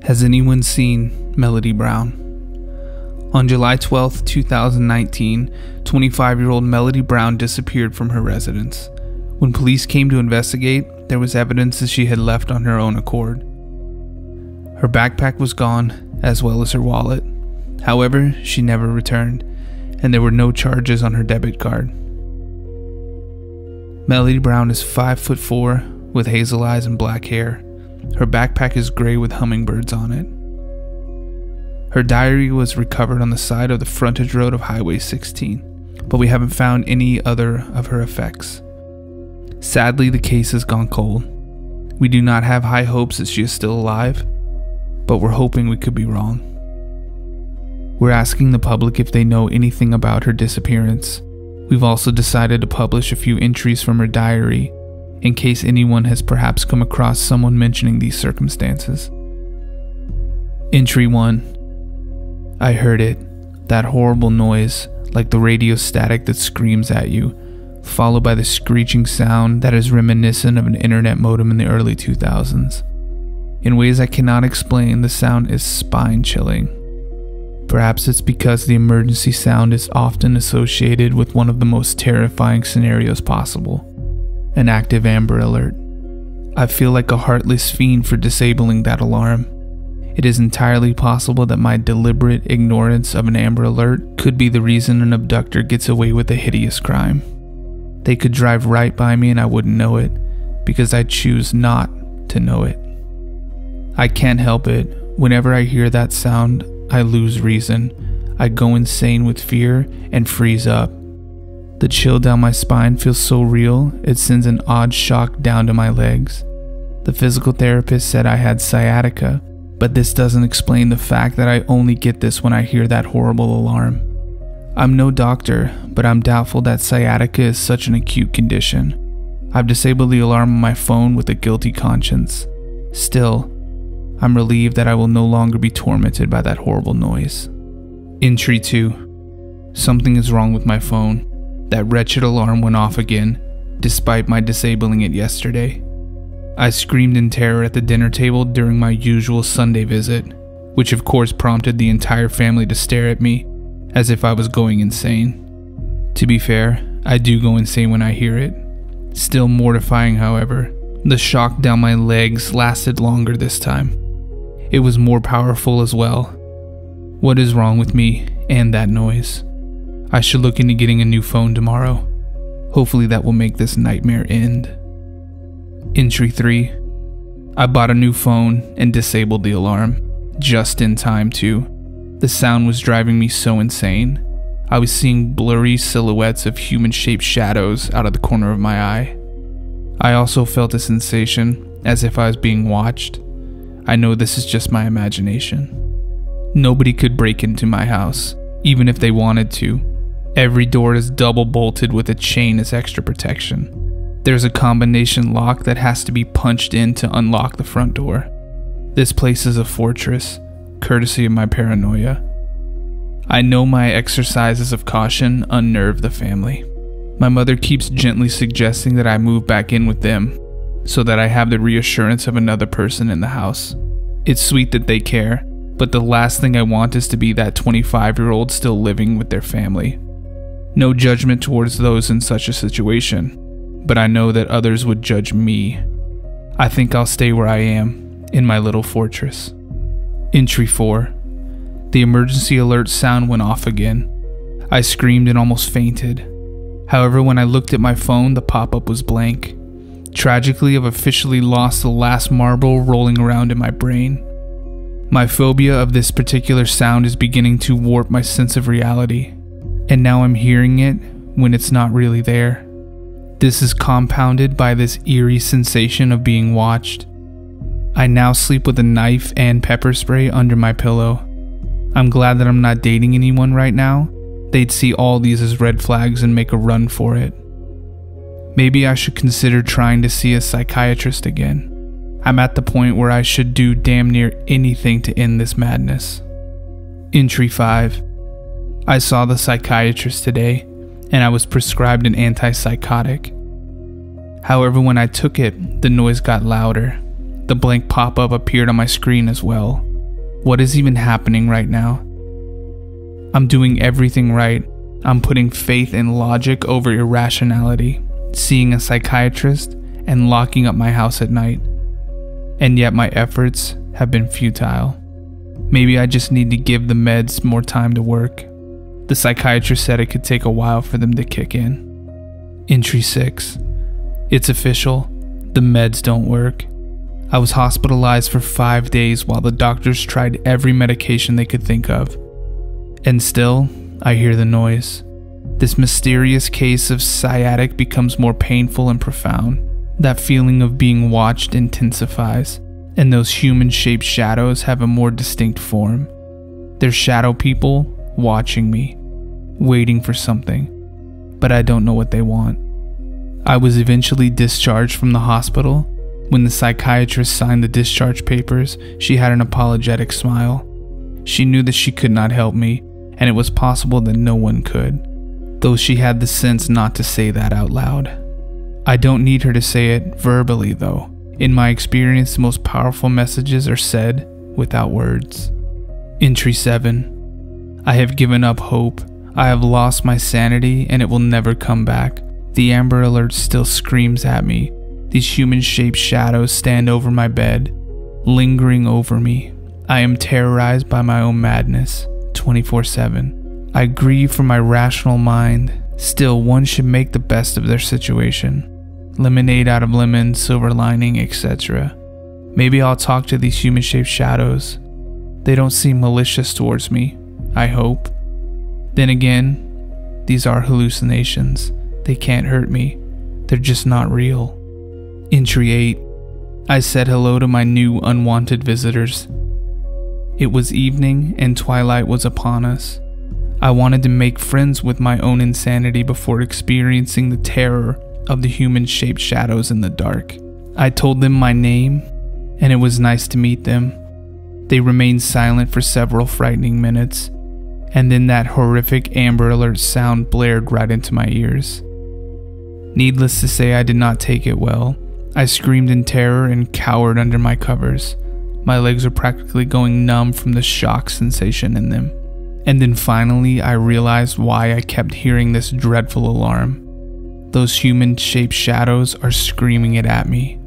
Has anyone seen Melody Brown? On July 12, 2019, 25-year-old Melody Brown disappeared from her residence. When police came to investigate, there was evidence that she had left on her own accord. Her backpack was gone, as well as her wallet. However, she never returned, and there were no charges on her debit card. Melody Brown is 5'4", with hazel eyes and black hair. Her backpack is gray with hummingbirds on it. Her diary was recovered on the side of the frontage road of Highway 16, but we haven't found any other of her effects. Sadly, the case has gone cold. We do not have high hopes that she is still alive, but we're hoping we could be wrong. We're asking the public if they know anything about her disappearance. We've also decided to publish a few entries from her diary, in case anyone has perhaps come across someone mentioning these circumstances. Entry 1. I heard it, that horrible noise, like the radio static that screams at you, followed by the screeching sound that is reminiscent of an internet modem in the early 2000s. In ways I cannot explain, the sound is spine-chilling. Perhaps it's because the emergency sound is often associated with one of the most terrifying scenarios possible, an active Amber Alert. I feel like a heartless fiend for disabling that alarm. It is entirely possible that my deliberate ignorance of an Amber Alert could be the reason an abductor gets away with a hideous crime. They could drive right by me and I wouldn't know it, because I choose not to know it. I can't help it. Whenever I hear that sound, I lose reason. I go insane with fear and freeze up. The chill down my spine feels so real, it sends an odd shock down to my legs. The physical therapist said I had sciatica, but this doesn't explain the fact that I only get this when I hear that horrible alarm. I'm no doctor, but I'm doubtful that sciatica is such an acute condition. I've disabled the alarm on my phone with a guilty conscience. Still, I'm relieved that I will no longer be tormented by that horrible noise. Entry 2. Something is wrong with my phone. That wretched alarm went off again, despite my disabling it yesterday. I screamed in terror at the dinner table during my usual Sunday visit, which of course prompted the entire family to stare at me, as if I was going insane. To be fair, I do go insane when I hear it. Still mortifying, however. The shock down my legs lasted longer this time. It was more powerful as well. What is wrong with me and that noise? I should look into getting a new phone tomorrow. Hopefully that will make this nightmare end. Entry 3. I bought a new phone and disabled the alarm. Just in time too. The sound was driving me so insane. I was seeing blurry silhouettes of human-shaped shadows out of the corner of my eye. I also felt a sensation, as if I was being watched. I know this is just my imagination. Nobody could break into my house, even if they wanted to. Every door is double bolted with a chain as extra protection. There's a combination lock that has to be punched in to unlock the front door. This place is a fortress, courtesy of my paranoia. I know my exercises of caution unnerve the family. My mother keeps gently suggesting that I move back in with them, so that I have the reassurance of another person in the house. It's sweet that they care, but the last thing I want is to be that 25-year-old still living with their family. No judgment towards those in such a situation, but I know that others would judge me. I think I'll stay where I am, in my little fortress. Entry 4. The emergency alert sound went off again. I screamed and almost fainted. However, when I looked at my phone, the pop-up was blank. Tragically, I've officially lost the last marble rolling around in my brain. My phobia of this particular sound is beginning to warp my sense of reality, and now I'm hearing it when it's not really there. This is compounded by this eerie sensation of being watched. I now sleep with a knife and pepper spray under my pillow. I'm glad that I'm not dating anyone right now. They'd see all these as red flags and make a run for it. Maybe I should consider trying to see a psychiatrist again. I'm at the point where I should do damn near anything to end this madness. Entry 5. I saw the psychiatrist today, and I was prescribed an antipsychotic. However, when I took it, the noise got louder. The blank pop-up appeared on my screen as well. What is even happening right now? I'm doing everything right. I'm putting faith and logic over irrationality, seeing a psychiatrist, and locking up my house at night. And yet my efforts have been futile. Maybe I just need to give the meds more time to work. The psychiatrist said it could take a while for them to kick in. Entry 6. It's official. The meds don't work. I was hospitalized for 5 days while the doctors tried every medication they could think of. And still, I hear the noise. This mysterious case of sciatic becomes more painful and profound. That feeling of being watched intensifies, and those human-shaped shadows have a more distinct form. They're shadow people watching me, waiting for something, but I don't know what they want. I was eventually discharged from the hospital. When the psychiatrist signed the discharge papers, she had an apologetic smile. She knew that she could not help me, and it was possible that no one could, though she had the sense not to say that out loud. I don't need her to say it verbally, though. In my experience, the most powerful messages are said without words. Entry 7. I have given up hope. I have lost my sanity, and it will never come back. The Amber Alert still screams at me. These human-shaped shadows stand over my bed, lingering over me. I am terrorized by my own madness, 24/7. I grieve for my rational mind. Still, one should make the best of their situation. Lemonade out of lemon, silver lining, etc. Maybe I'll talk to these human-shaped shadows. They don't seem malicious towards me, I hope. Then again, these are hallucinations. They can't hurt me. They're just not real. Entry 8. I said hello to my new unwanted visitors. It was evening and twilight was upon us. I wanted to make friends with my own insanity before experiencing the terror of the human-shaped shadows in the dark. I told them my name, and it was nice to meet them. They remained silent for several frightening minutes, and then that horrific Amber Alert sound blared right into my ears. Needless to say, I did not take it well. I screamed in terror and cowered under my covers. My legs were practically going numb from the shock sensation in them. And then finally, I realized why I kept hearing this dreadful alarm. Those human-shaped shadows are screaming it at me.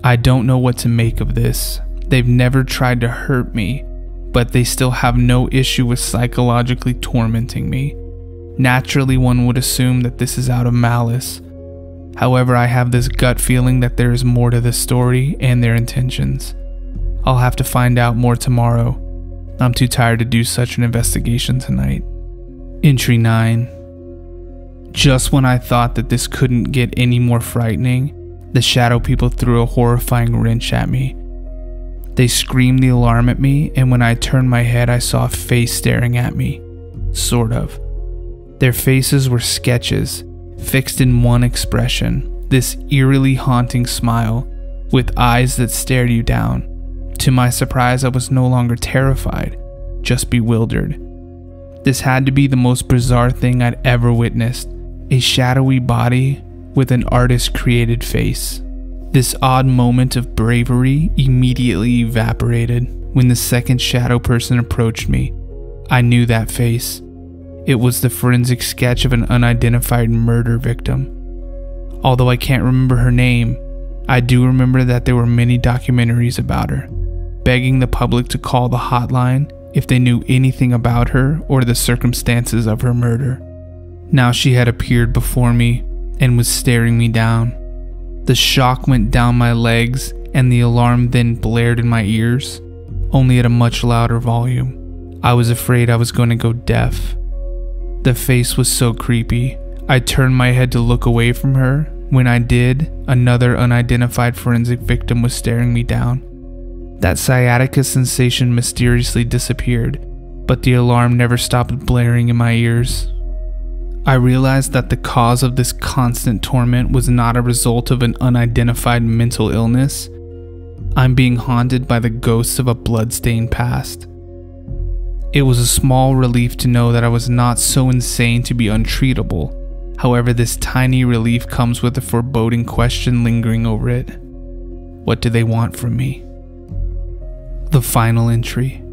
I don't know what to make of this. They've never tried to hurt me, but they still have no issue with psychologically tormenting me. Naturally, one would assume that this is out of malice. However, I have this gut feeling that there is more to this story and their intentions. I'll have to find out more tomorrow. I'm too tired to do such an investigation tonight. Entry 9. Just when I thought that this couldn't get any more frightening, the shadow people threw a horrifying wrench at me. They screamed the alarm at me, and when I turned my head, I saw a face staring at me. Sort of. Their faces were sketches, fixed in one expression, this eerily haunting smile, with eyes that stared you down. To my surprise, I was no longer terrified, just bewildered. This had to be the most bizarre thing I'd ever witnessed, a shadowy body with an artist-created face. This odd moment of bravery immediately evaporated when the second shadow person approached me. I knew that face. It was the forensic sketch of an unidentified murder victim. Although I can't remember her name, I do remember that there were many documentaries about her, begging the public to call the hotline if they knew anything about her or the circumstances of her murder. Now she had appeared before me and was staring me down. The shock went down my legs and the alarm then blared in my ears, only at a much louder volume. I was afraid I was going to go deaf. The face was so creepy. I turned my head to look away from her. When I did, another unidentified forensic victim was staring me down. That sciatica sensation mysteriously disappeared, but the alarm never stopped blaring in my ears. I realized that the cause of this constant torment was not a result of an unidentified mental illness. I'm being haunted by the ghosts of a bloodstained past. It was a small relief to know that I was not so insane to be untreatable. However, this tiny relief comes with a foreboding question lingering over it. What do they want from me? The final entry.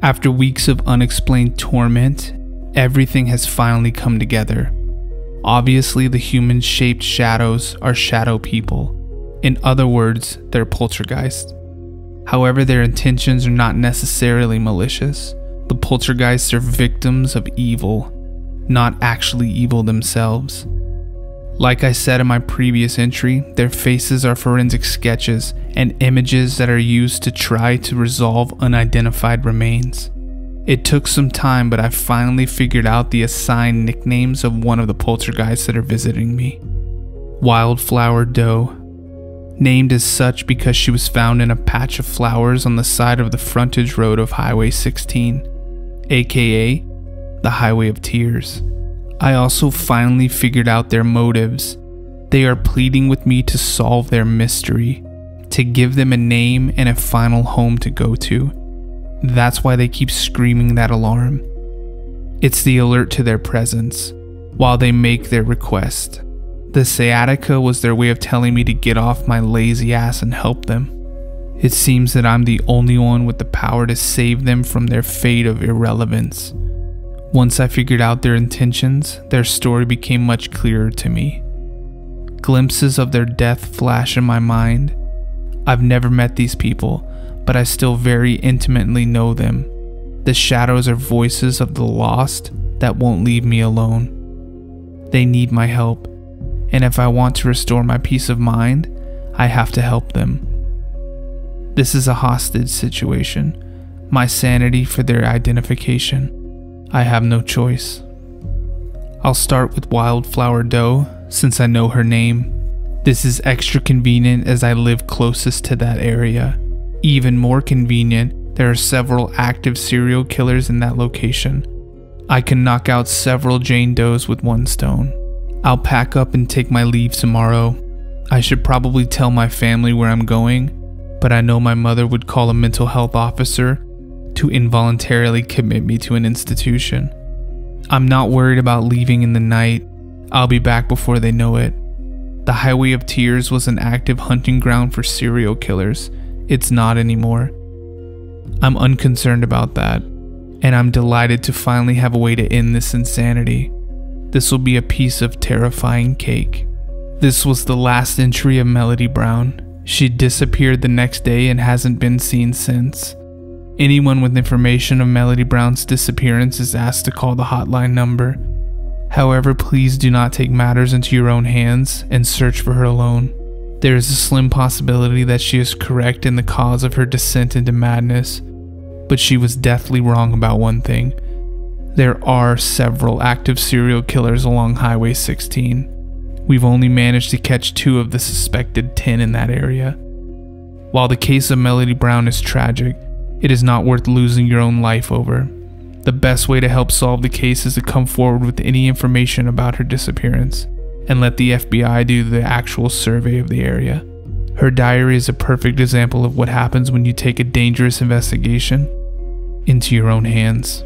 After weeks of unexplained torment, everything has finally come together. Obviously, the human-shaped shadows are shadow people. In other words, they're poltergeists. However, their intentions are not necessarily malicious. The poltergeists are victims of evil, not actually evil themselves. Like I said in my previous entry, their faces are forensic sketches and images that are used to try to resolve unidentified remains. It took some time, but I finally figured out the assigned nicknames of one of the poltergeists that are visiting me. Wildflower Doe. Named as such because she was found in a patch of flowers on the side of the frontage road of Highway 16, aka the Highway of Tears. I also finally figured out their motives. They are pleading with me to solve their mystery, to give them a name and a final home to go to. That's why they keep screaming that alarm. It's the alert to their presence, while they make their request. The sciatica was their way of telling me to get off my lazy ass and help them. It seems that I'm the only one with the power to save them from their fate of irrelevance. Once I figured out their intentions, their story became much clearer to me. Glimpses of their death flash in my mind. I've never met these people, but I still very intimately know them. The shadows are voices of the lost that won't leave me alone. They need my help, and if I want to restore my peace of mind, I have to help them. This is a hostage situation, my sanity for their identification. I have no choice. I'll start with Wildflower Doe, since I know her name. This is extra convenient as I live closest to that area. Even more convenient, there are several active serial killers in that location. I can knock out several Jane Does with one stone. I'll pack up and take my leave tomorrow. I should probably tell my family where I'm going, but I know my mother would call a mental health officer to involuntarily commit me to an institution. I'm not worried about leaving in the night. I'll be back before they know it. The Highway of Tears was an active hunting ground for serial killers. It's not anymore. I'm unconcerned about that, and I'm delighted to finally have a way to end this insanity. This will be a piece of terrifying cake. This was the last entry of Melody Brown. She disappeared the next day and hasn't been seen since. Anyone with information of Melody Brown's disappearance is asked to call the hotline number. However, please do not take matters into your own hands and search for her alone. There is a slim possibility that she is correct in the cause of her descent into madness, but she was deathly wrong about one thing. There are several active serial killers along Highway 16. We've only managed to catch 2 of the suspected 10 in that area. While the case of Melody Brown is tragic, it is not worth losing your own life over. The best way to help solve the case is to come forward with any information about her disappearance, and let the FBI do the actual survey of the area. Her diary is a perfect example of what happens when you take a dangerous investigation into your own hands.